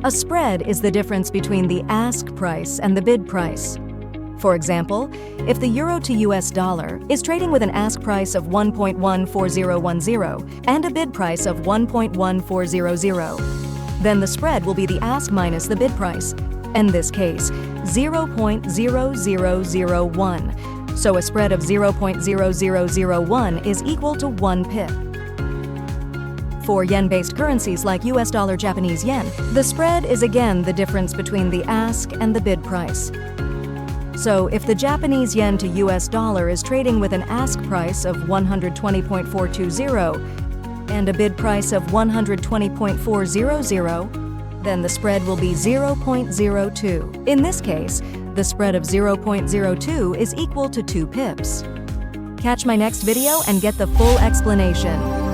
A spread is the difference between the ask price and the bid price. For example, if the euro to US dollar is trading with an ask price of 1.14010 and a bid price of 1.1400, then the spread will be the ask minus the bid price, in this case, 0.0001. So a spread of 0.0001 is equal to 1 pip. For yen-based currencies like US dollar, Japanese yen, the spread is again the difference between the ask and the bid price. So if the Japanese yen to US dollar is trading with an ask price of 120.420 and a bid price of 120.400, then the spread will be 0.02. In this case, the spread of 0.02 is equal to 2 pips. Catch my next video and get the full explanation.